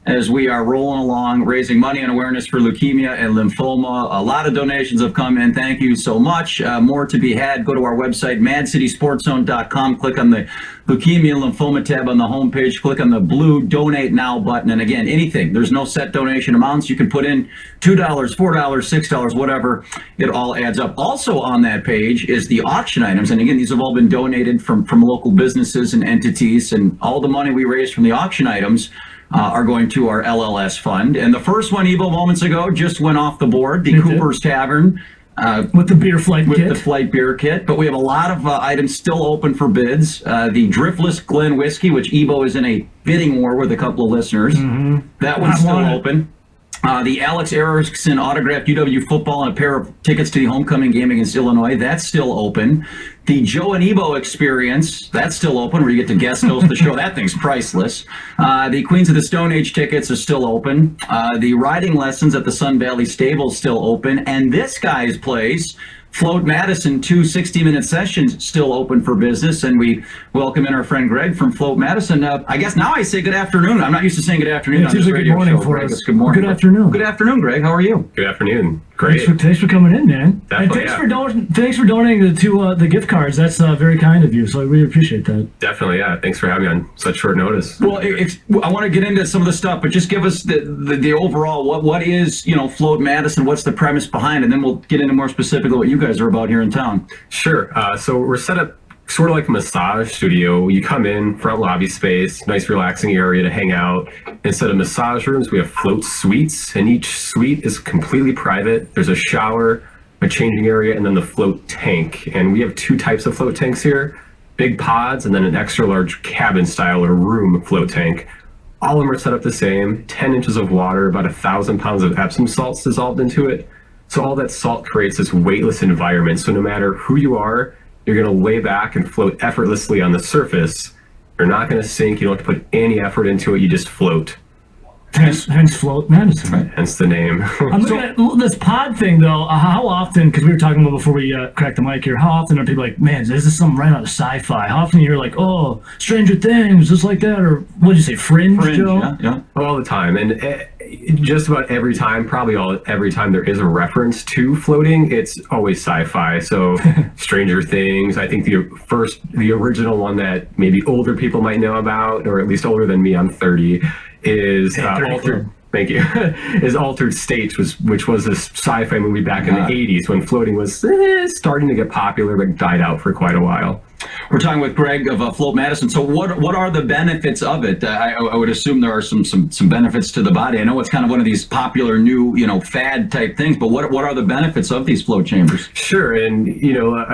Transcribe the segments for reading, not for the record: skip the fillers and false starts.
as we are rolling along, raising money and awareness for leukemia and lymphoma. A lot of donations have come in. Thank you so much. More to be had. Go to our website, madcitysportzone.com. Click on the Leukemia and Lymphoma tab on the homepage. Click on the blue Donate Now button. And again, anything. There's no set donation amounts. You can put in $2, $4, $6, whatever. It all adds up. Also on that page is the auction items. And again, these have all been donated from local businesses and entities. And all the money we raise from the auction items are going to our LLS fund. And the first one, Ebo, moments ago, just went off the board, the Cooper's Tavern. With the beer flight kit. With the flight beer kit. But we have a lot of items still open for bids. The Driftless Glen Whiskey, which Ebo is in a bidding war with a couple of listeners. That one's still open. The Alex Erickson autographed UW football and a pair of tickets to the homecoming game against Illinois. That's still open. The Joe and Ebo experience, that's still open, where you get to guest host the show. That thing's priceless. The Queens of the Stone Age tickets are still open. The riding lessons at the Sun Valley Stable is still open. And this guy's place, Float Madison, 2 60-minute sessions still open for business, and we welcome in our friend Greg from Float Madison. I guess now I say good afternoon. I'm not used to saying good afternoon. It's usually good morning for us. Good morning. Good afternoon. Good afternoon, Greg. How are you? Good afternoon. Great. Thanks for coming in, man. Definitely, and thanks for donating the gift cards. That's very kind of you. So I really appreciate that. Definitely, yeah. Thanks for having me on such short notice. Well, I want to get into some of the stuff, but just give us the overall. What is Float Madison? What's the premise behind it? And then we'll get into more specifically what you guys are about here in town. Sure. So we're set up sort of like a massage studio. You come in, front lobby space, nice relaxing area to hang out. Instead of massage rooms, we have float suites, and each suite is completely private. There's a shower, a changing area, and then the float tank. And we have 2 types of float tanks here, big pods, and then an extra large cabin style or room float tank. All of them are set up the same, 10 inches of water, about 1,000 pounds of Epsom salts dissolved into it. So all that salt creates this weightless environment. So no matter who you are, you're going to lay back and float effortlessly on the surface. You're not going to sink. You don't have to put any effort into it. You just float. Hence Float Madison. Right. Hence the name. I'm looking at this pod thing, though. How often, because we were talking about before we cracked the mic here, how often are people like, man, is this something right out of sci-fi? How often you're like, oh, Stranger Things, just like that? Or what did you say, Fringe, Joe? Yeah. All the time. And just about every time, every time there is a reference to floating, it's always sci-fi. So Stranger Things, I think the original one that maybe older people might know about, or at least older than me, I'm 30, is Altered. Thank you. Is Altered States, which was a sci-fi movie back in the 80s when floating was starting to get popular, but died out for quite a while. We're talking with Greg of Float Madison. So what are the benefits of it? I would assume there are some benefits to the body. I know it's kind of one of these popular new fad type things, but what are the benefits of these float chambers? Sure, and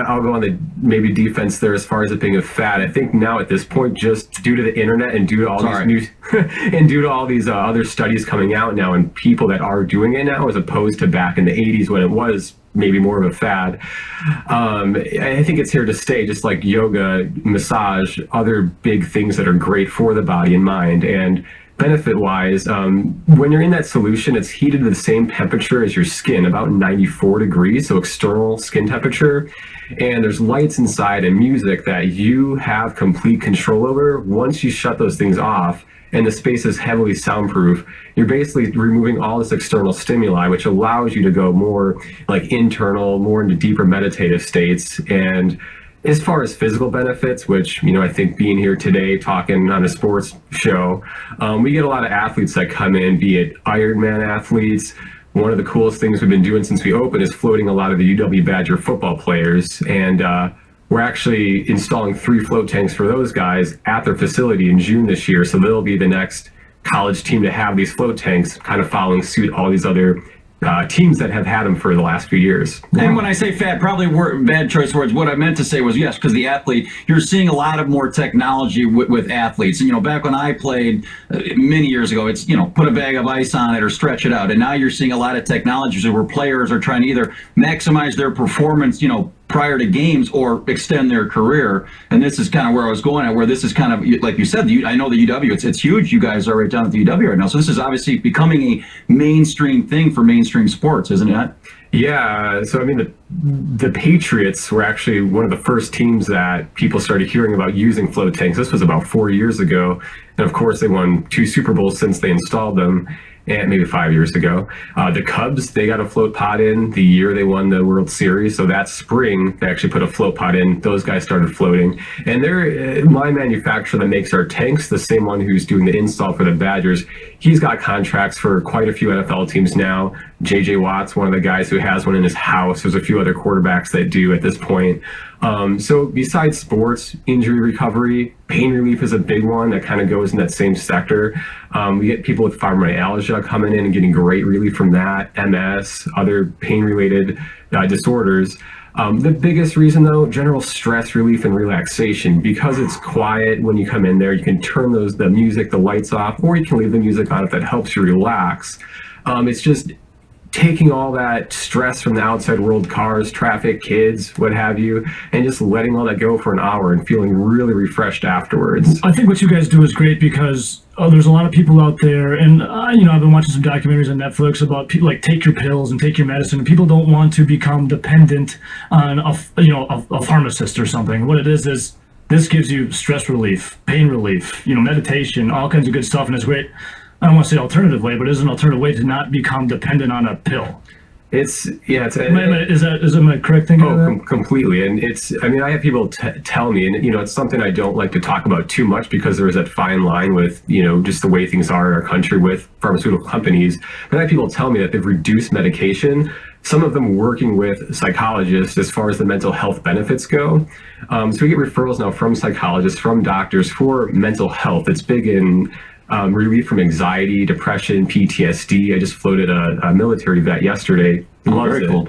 I'll go on the maybe defense there as far as it being a fad. I think now at this point, just due to the internet and due to all these new and due to all these other studies coming out now and people that are doing it now, as opposed to back in the 80s when it was maybe more of a fad. I think it's here to stay, just like yoga, massage, other big things that are great for the body and mind. And benefit-wise, when you're in that solution, it's heated to the same temperature as your skin, about 94 degrees, so external skin temperature. And there's lights inside and music that you have complete control over. Once you shut those things off, and the space is heavily soundproof, you're basically removing all this external stimuli, which allows you to go more like internal, more into deeper meditative states. And as far as physical benefits, which, I think being here today talking on a sports show, we get a lot of athletes that come in, be it Ironman athletes. One of the coolest things we've been doing since we opened is floating a lot of the UW Badger football players. And we're actually installing 3 float tanks for those guys at their facility in June this year. So they'll be the next college team to have these float tanks, kind of following suit all these other teams that have had them for the last few years. And when I say fat, probably bad choice of words. What I meant to say was, yes, because the athlete, you're seeing a lot of more technology with athletes. And, back when I played many years ago, it's, put a bag of ice on it or stretch it out. And now you're seeing a lot of technologies where players are trying to either maximize their performance, prior to games or extend their career. And this is kind of where I was going at, where this is kind of, like you said, I know the UW, it's huge. You guys are right down at the UW right now. So this is obviously becoming a mainstream thing for mainstream sports, isn't it? Yeah, so I mean, the Patriots were actually one of the first teams that people started hearing about using float tanks. This was about 4 years ago, and of course, they won 2 Super Bowls since they installed them, and maybe 5 years ago. The Cubs, they got a float pod in the year they won the World Series. So that spring, they actually put a float pod in. Those guys started floating, and they're my manufacturer that makes our tanks, the same one who's doing the install for the Badgers. He's got contracts for quite a few NFL teams now. J.J. Watt's one of the guys who has one in his house. There's a few other quarterbacks that do at this point. So besides sports, injury recovery, pain relief is a big one that kind of goes in that same sector. We get people with fibromyalgia coming in and getting great relief from that, MS, other pain-related disorders. The biggest reason, though, general stress relief and relaxation. Because it's quiet when you come in there, you can turn the music, the lights off, or you can leave the music on if that helps you relax. It's just taking all that stress from the outside world, cars, traffic, kids, what have you, and just letting all that go for an hour and feeling really refreshed afterwards. I think what you guys do is great because there's a lot of people out there, and I've been watching some documentaries on Netflix about people like take your pills and take your medicine, and people don't want to become dependent on a pharmacist or something. What it is this gives you stress relief, pain relief, meditation, all kinds of good stuff, and it's great. I don't want to say alternative way, but it is an alternative way to not become dependent on a pill. Is that my correct thinking? Oh, completely. And I have people tell me, and it's something I don't like to talk about too much because there is that fine line with, just the way things are in our country with pharmaceutical companies. But I have people tell me that they've reduced medication, some of them working with psychologists as far as the mental health benefits go. So we get referrals now from psychologists, from doctors for mental health. It's big in relief from anxiety, depression, PTSD. I just floated a military vet yesterday. Loves it. Cool.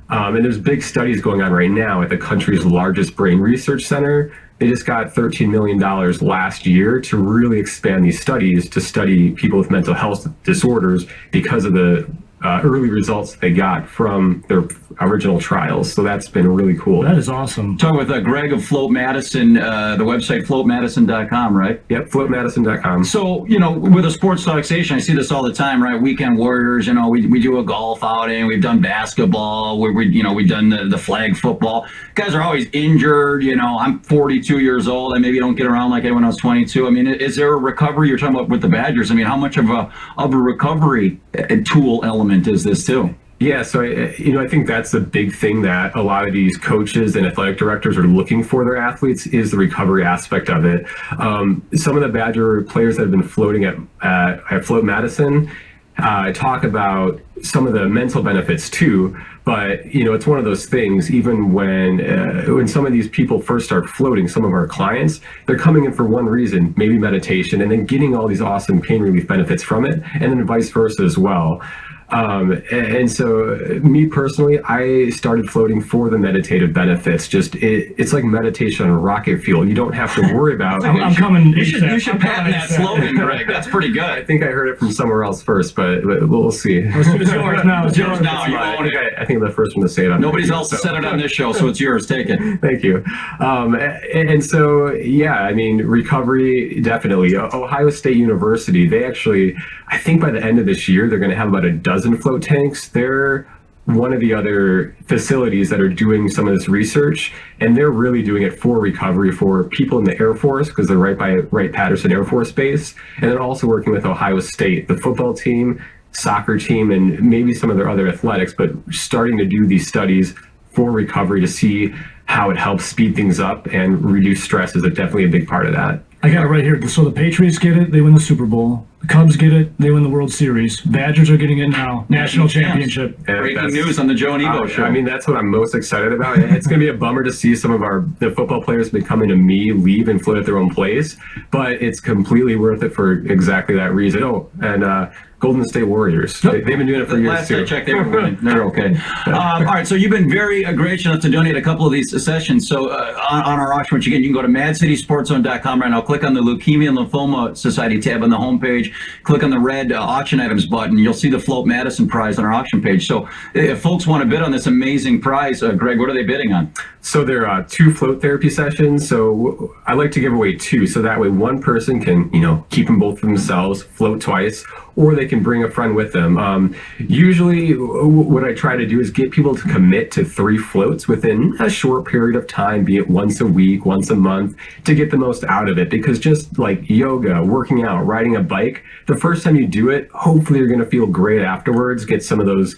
And there's big studies going on right now at the country's largest brain research center. They just got $13 million last year to really expand these studies to study people with mental health disorders because of the early results they got from their original trials. So that's been really cool. That is awesome. Talking with Greg of Float Madison, the website floatmadison.com, right? Yep, floatmadison.com. So, with a sports talk station, I see this all the time, right? Weekend Warriors, we do a golf outing, we've done basketball, we've done the flag football. Guys are always injured, I'm 42 years old, I maybe don't get around like I did when I was 22. Is there a recovery? You're talking about with the Badgers. How much of a recovery tool element is this too? Yeah, so I think that's the big thing that a lot of these coaches and athletic directors are looking for their athletes is the recovery aspect of it. Some of the Badger players that have been floating at Float Madison talk about some of the mental benefits too. But it's one of those things. Even when some of these people first start floating, some of our clients, they're coming in for one reason, maybe meditation, and then getting all these awesome pain relief benefits from it, and then vice versa as well. And so me personally, I started floating for the meditative benefits. It's like meditation on rocket fuel. You don't have to worry about I'm coming. You should patent that slogan, Greg. That's pretty good. I think I heard it from somewhere else first, but we'll see. It's yours now. It's yours now. I think I'm the first one to say it. Nobody else has said it on this show, so it's yours. Take it. Thank you. And so, recovery, definitely. Ohio State University, they actually, I think by the end of this year, they're going to have about a dozen float tanks. They're one of the other facilities that are doing some of this research, and they're really doing it for recovery for people in the Air Force because they're right by Wright-Patterson Air Force Base, and they're also working with Ohio State, the football team, soccer team, and maybe some of their other athletics, but starting to do these studies for recovery to see how it helps speed things up and reduce stress is definitely a big part of that. I got it right here. So the Patriots get it, they win the Super Bowl. The Cubs get it, they win the World Series. Badgers are getting it now. National championship. Breaking news on the Joe Ebo show. That's what I'm most excited about. It's going to be a bummer to see some of the football players been coming to me, leave and float at their own place, but it's completely worth it for exactly that reason. Oh, and Golden State Warriors. They've been doing it for years too. Last I checked, they were winning. They're okay. All right, so you've been very gracious enough to donate a couple of these sessions. So on our auction, once again, you can go to madcitysportzone.com right now. Click on the Leukemia and Lymphoma Society tab on the homepage. page, click on the red auction items button. You'll see the Float Madison prize on our auction page. So if folks want to bid on this amazing prize, Greg, what are they bidding on? So there are 2 float therapy sessions. So I like to give away 2. So that way one person can, keep them both for themselves, float twice, or they can bring a friend with them. Usually what I try to do is get people to commit to 3 floats within a short period of time, be it once a week, once a month, to get the most out of it. Because just like yoga, working out, riding a bike, the first time you do it, hopefully you're going to feel great afterwards, get some of those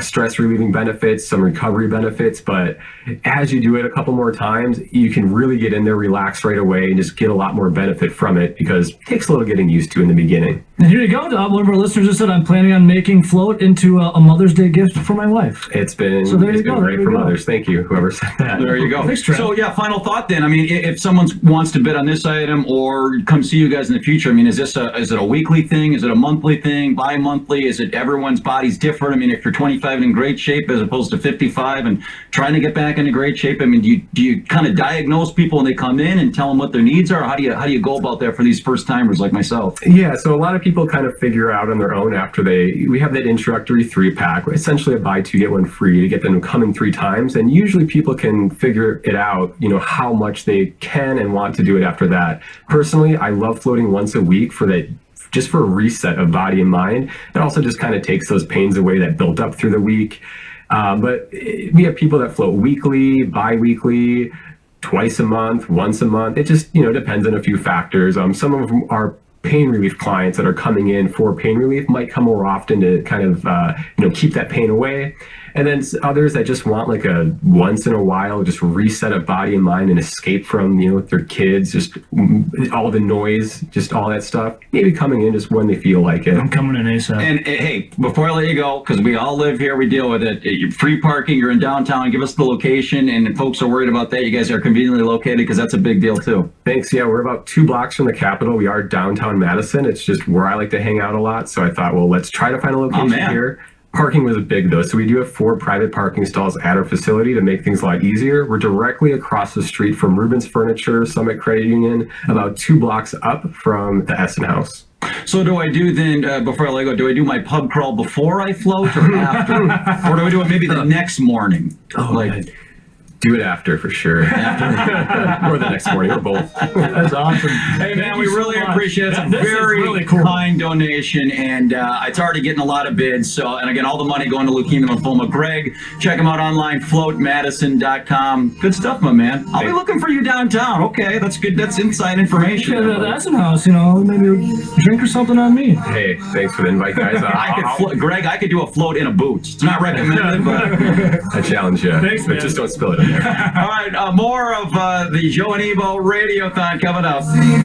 stress relieving benefits, some recovery benefits. But as you do it a couple more times, you can really get in there, relax right away, and just get a lot more benefit from it, because it takes a little getting used to in the beginning. And here you go. One of our listeners just said, I'm planning on making float into a Mother's Day gift for my wife. It's been, so it's been great for mothers. Thank you, whoever said that. There you go. Thanks, Trev. So yeah, final thought then. I mean, if someone wants to bid on this item or come see you guys in the future, I mean, is it a weekly thing? Is it a monthly thing? Bi-monthly? Is it everyone's body's different? I mean, if you're 25 and in great shape as opposed to 55 and trying to get back into great shape, I mean, do you kind of diagnose people when they come in and tell them what their needs are? Or how do you go about that for these first timers like myself? Yeah, so a lot of people kind of figure out on their own after we have that introductory 3-pack, essentially a buy 2 get 1 free to get them to come in 3 times, and usually people can figure it out, how much they can and want to do it after that. Personally, I love floating once a week just for a reset of body and mind. It also just kind of takes those pains away that built up through the week. But we have people that float weekly, bi-weekly, twice a month, once a month. It just, depends on a few factors. Some of them are pain relief clients that are coming in for pain relief, might come more often to kind of, keep that pain away. And then others that just want like a once in a while, just reset of body and mind and escape from, their kids, just all the noise, just all that stuff. Maybe coming in just when they feel like it. I'm coming in ASAP. And hey, before I let you go, because we all live here, we deal with it. You're free parking, you're in downtown, give us the location. And if folks are worried about that, you guys are conveniently located, because that's a big deal too. Thanks. Yeah, we're about 2 blocks from the Capitol. We are downtown Madison. It's just where I like to hang out a lot. So I thought, well, let's try to find a location here. Parking was big though, so we do have 4 private parking stalls at our facility to make things a lot easier. We're directly across the street from Rubens Furniture, Summit Credit Union, about 2 blocks up from the Essen House. So do I do then, before I let go, do I do my pub crawl before I float or after? Or do I do it maybe the next morning? Do it after, for sure. Or the next morning, or both. That's awesome. Hey, man, we really appreciate it. It's a very really cool. kind donation, and it's already getting a lot of bids. So, and again, all the money going to leukemia lymphoma. Greg, check him out online, floatmadison.com. Good stuff, my man. I'll be looking for you downtown. Okay, that's good. That's inside information. Yeah, the Essen House, maybe a drink or something on me. Hey, thanks for the invite, guys. Greg, I could do a float in a boots. It's not recommended, but I challenge you. Thanks, but man. Just don't spill it in there. All right, more of the Joe and Ebo Radiothon coming up.